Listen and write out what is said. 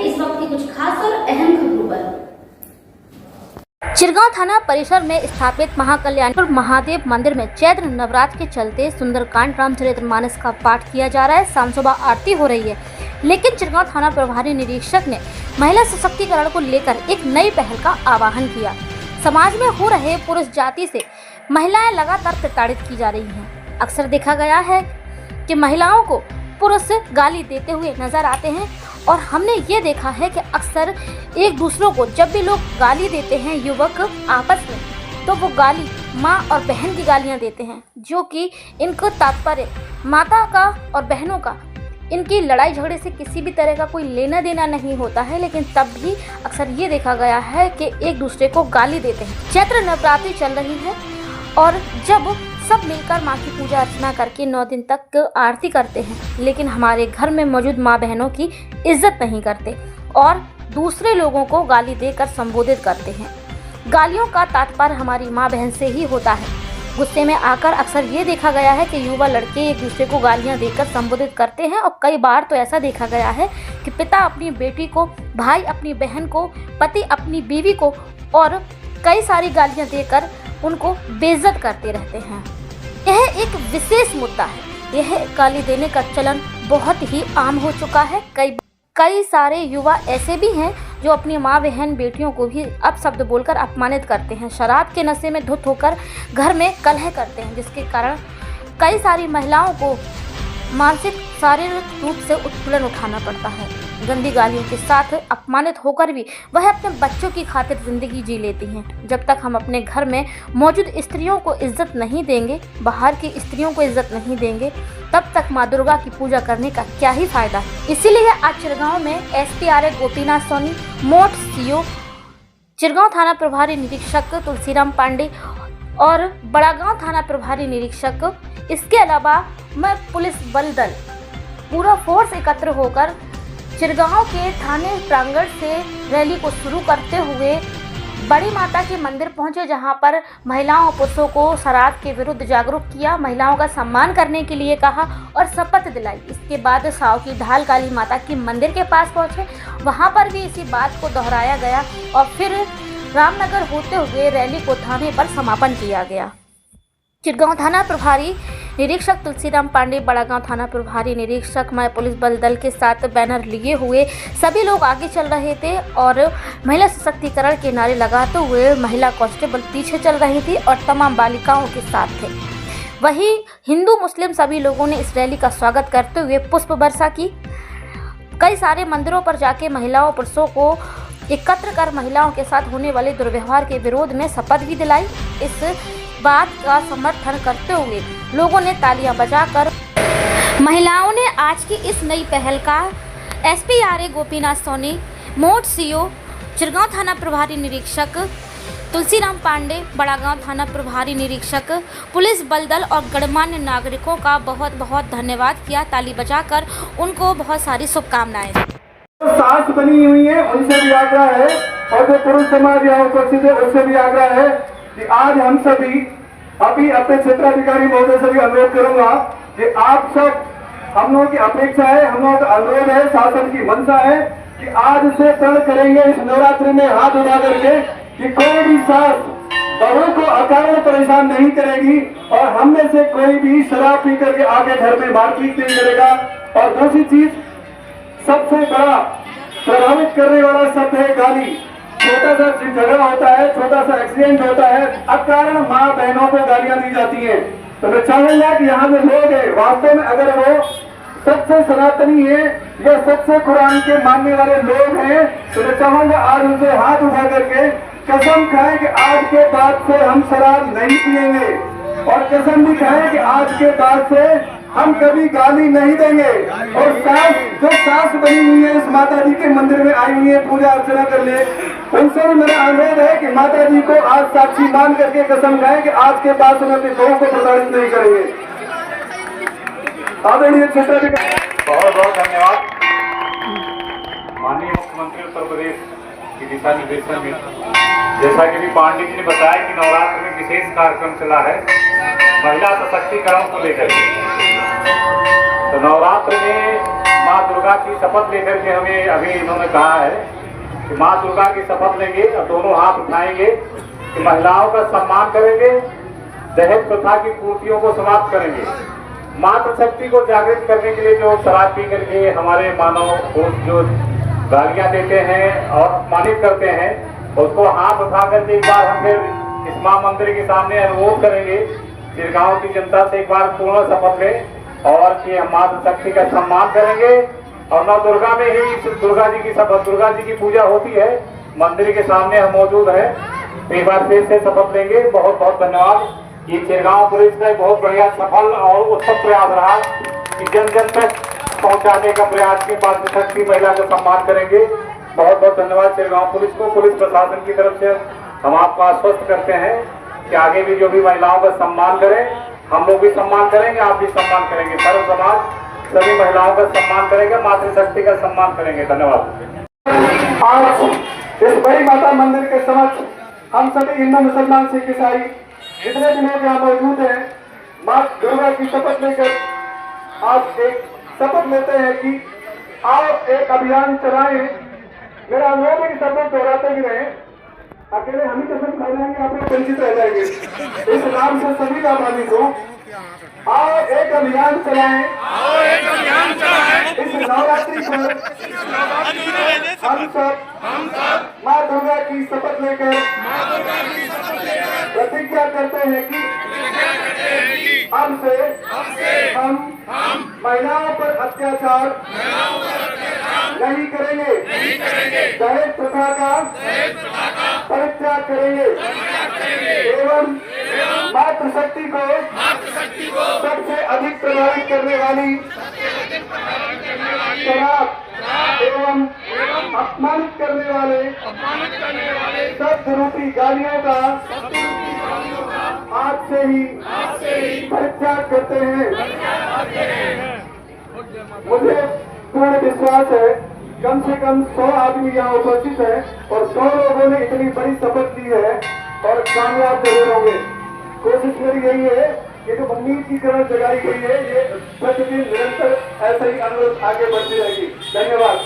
इस वक्त की कुछ खास और अहम खबरों पर। चिरगांव थाना परिसर में स्थापित महाकल्याणपुर महादेव मंदिर में चैत्र नवरात्र के चलते सुंदरकांड रामचरितमानस का पाठ किया जा रहा है। शाम सुबह आरती हो रही है, लेकिन चिरगांव थाना प्रभारी निरीक्षक ने महिला सशक्तिकरण को लेकर एक नई पहल का आह्वान किया। समाज में हो रहे पुरुष जाति से महिलाएं लगातार प्रताड़ित की जा रही हैं। अक्सर देखा गया है कि महिलाओं को पुरुष गाली देते हुए नजर आते हैं और हमने ये देखा है कि अक्सर एक दूसरों को जब भी लोग गाली देते हैं युवक आपस में, तो वो गाली माँ और बहन की गालियाँ देते हैं, जो कि इनको तात्पर्य माता का और बहनों का इनकी लड़ाई झगड़े से किसी भी तरह का कोई लेना देना नहीं होता है, लेकिन तब भी अक्सर ये देखा गया है कि एक दूसरे को गाली देते हैं। चैत्र नवरात्रि चल रही है और जब सब मिलकर माँ की पूजा अर्चना करके 9 दिन तक आरती करते हैं, लेकिन हमारे घर में मौजूद माँ बहनों की इज्जत नहीं करते और दूसरे लोगों को गाली देकर संबोधित करते हैं। गालियों का तात्पर्य हमारी माँ बहन से ही होता है। गुस्से में आकर अक्सर ये देखा गया है कि युवा लड़के एक दूसरे को गालियाँ देकर संबोधित करते हैं और कई बार तो ऐसा देखा गया है कि पिता अपनी बेटी को, भाई अपनी बहन को, पति अपनी बीवी को और कई सारी गालियाँ देकर उनको बेइज्जत करते रहते हैं। यह एक विशेष मुद्दा है। यह गाली देने का चलन बहुत ही आम हो चुका है। कई सारे युवा ऐसे भी हैं जो अपनी माँ बहन बेटियों को भी अपशब्द बोलकर अपमानित करते हैं। शराब के नशे में धुत होकर घर में कलह करते हैं, जिसके कारण कई सारी महिलाओं को मानसिक शारीरिक रूप से उत्पीड़न उठाना पड़ता है। गंदी गालियों के साथ अपमानित होकर भी वह अपने बच्चों की खातिर जिंदगी जी लेती हैं। जब तक हम अपने घर में मौजूद स्त्रियों को इज्जत नहीं देंगे, बाहर की स्त्रियों को इज्जत नहीं देंगे, तब तक माँ दुर्गा की पूजा करने का क्या ही फायदा। इसीलिए आज चिरगांव में एसपी गोपीनाथ सोनी, मोट सीओ, चिरगांव थाना प्रभारी निरीक्षक तुलसीराम पांडे और बड़ागांव थाना प्रभारी निरीक्षक, इसके अलावा मैं पुलिस बल दल पूरा फोर्स एकत्र होकर चिरगांव के थाने प्रांगण से रैली को शुरू करते हुए बड़ी माता के मंदिर पहुंचे, जहां पर महिलाओं और पुरुषों को शराब के विरुद्ध जागरूक किया, महिलाओं का सम्मान करने के लिए कहा और शपथ दिलाई। इसके बाद साव की ढाल काली माता की मंदिर के पास पहुंचे, वहां पर भी इसी बात को दोहराया गया और फिर रामनगर होते हुए रैली को थाने पर समापन किया गया। चिरगांव थाना प्रभारी निरीक्षक तुलसीराम पांडे, बड़ागांव थाना प्रभारी निरीक्षक, मैं पुलिस बल दल के साथ बैनर लिए हुए सभी लोग आगे चल रहे थे और महिला सशक्तिकरण के नारे लगाते हुए महिला कांस्टेबल पीछे चल रही थी और तमाम बालिकाओं के साथ थे। वहीं हिंदू मुस्लिम सभी लोगों ने इस रैली का स्वागत करते हुए पुष्प वर्षा की। कई सारे मंदिरों पर जाके महिलाओं पुरुषों को एकत्र कर महिलाओं के साथ होने वाले दुर्व्यवहार के विरोध में शपथ भी दिलाई। इस बात का समर्थन करते हुए लोगों ने तालियां बजाकर महिलाओं ने आज की इस नई पहल का एसपी गोपीनाथ सोनी, मोट सीओ, चिरगांव थाना प्रभारी निरीक्षक तुलसीराम पांडे, बड़ागांव थाना प्रभारी निरीक्षक, पुलिस बल दल और गणमान्य नागरिकों का बहुत बहुत धन्यवाद किया। ताली बजाकर उनको बहुत सारी शुभकामनाएं। सास बनी हुई है, उनसे भी आग्रह है और जो पुरुष समाज यहाँ उपस्थित है उससे भी आग्रह है कि आज हम सभी अभी अपने क्षेत्राधिकारी महोदय से भी अनुरोध करूंगा कि आप सब, हम लोगों की अपेक्षा है, हम लोगों का अनुरोध है, शासन की मंशा है कि आज से प्रण करेंगे इस नवरात्रि में हाथ उठा करके कि कोई भी सास बहू को अकारण परेशान नहीं करेगी और हम में से कोई भी शराब पी करके आगे घर में मारपीट नहीं करेगा। और दूसरी चीज, सबसे बड़ा प्रभावित करने वाला शब्द है गाली। छोटा सा झगड़ा होता है, छोटा सा एक्सीडेंट होता है, अकारण माँ बहनों को गालियां दी जाती हैं। तो मैं चाहूंगा कि यहाँ जो लोग हैं वास्तव में अगर वो सबसे सनातनी है या सबसे कुरान के मानने वाले लोग हैं, तो मैं चाहूंगा आज उनसे हाथ उठा करके कसम खाएं कि आज के बाद से हम शराब नहीं पिएंगे और कसम भी खाएं कि आज के बाद से हम कभी गाली नहीं देंगे। और सास, जो सास बनी हुई है इस माता जी के मंदिर में आई हुई है पूजा अर्चना करने, उनसे भी मेरा अनुरोध है कि माता जी को आज साक्षी मान करके कसम खाएं कि आज के बाद से अपने बहू को प्रताड़ित नहीं करेंगे। आदरणीय क्षेत्राधिकारी, बहुत बहुत धन्यवाद। माननीय मुख्यमंत्री उत्तर प्रदेश के दिशा निर्देशन में जैसा कि पांडे जी ने बताया कि नवरात्र में विशेष कार्यक्रम चला है महिला सशक्तिकरण को लेकर। तो नवरात्र में माँ दुर्गा की शपथ लेकर के हमें अभी इन्होंने कहा है कि माँ दुर्गा की शपथ लेंगे और दोनों हाथ उठाएंगे कि महिलाओं का सम्मान करेंगे, दहेज प्रथा की कुरीतियों को समाप्त करेंगे, मातृ शक्ति को जागृत करने के लिए जो शराब पी करके हमारे मानव को जो गालियां देते हैं और अपमानित करते हैं, उसको हाथ उठा करके एक बार हम फिर इस माँ मंदिर के सामने अनुरोध करेंगे, चिरगांव की जनता से एक बार पूर्ण शपथ लें और कि हम मातृ शक्ति का सम्मान करेंगे। और नौ दुर्गा में ही दुर्गा जी की शपथ, दुर्गा जी की पूजा होती है, मंदिर के सामने हम मौजूद हैं। एक बार फिर से शपथ लेंगे। बहुत बहुत धन्यवाद। ये चिरगांव पुलिस का बहुत बढ़िया सफल और उत्तम प्रयास रहा कि जन जन तक पहुंचाने का प्रयास की मातृ शक्ति महिला को सम्मान करेंगे। बहुत बहुत धन्यवाद चिरगांव पुलिस को, पुलिस प्रशासन की तरफ से हम आपको आश्वस्त करते हैं कि आगे भी जो भी महिलाओं का सम्मान करें, हम लोग भी सम्मान करेंगे, आप भी सम्मान करेंगे, सर्व समाज सभी महिलाओं का सम्मान करेंगे, मातृशक्ति का सम्मान करेंगे। धन्यवाद। आज इस बड़ी माता मंदिर के समक्ष हम सभी हिंदू मुसलमान सिख ईसाई जितने भी लोग यहाँ मौजूद हैं, माँ दुर्गा की शपथ लेकर आज एक शपथ लेते हैं कि आओ एक अभियान चलाएं। मेरा अनुरोध है कि सब लोग दोहराते भी रहे, अकेले हम ही कसम खा जाएंगे, आप लोग वंचित रह जाएंगे। इस नाम से सभी का मालिक हो। आओ एक अभियान चलाएं, इस नवरात्रि पर हम सब माँ दुर्गा की शपथ लेकर प्रतिज्ञा करते हैं कि हम महिलाओं पर अत्याचार नहीं करेंगे, दहेज प्रथा का परित्याग करेंगे एवं मातृशक्ति को सबसे अधिक प्रभावित करने वाली शराब एवं अपमानित करने वाले शब्दरूपी गालियों का आज से ही परित्याग करते हैं। मुझे पूर्ण विश्वास है कम से कम 100 आदमी यहाँ उपस्थित है और 100 लोगों ने इतनी बड़ी शपथ ली है और कामयाब जरूर होंगे। कोशिश मेरी यही है कि जो उम्मीद की तरह जगाई गई है, ये प्रतिदिन निरंतर ऐसा ही अनुरोध आगे बढ़ती रहेगी। धन्यवाद।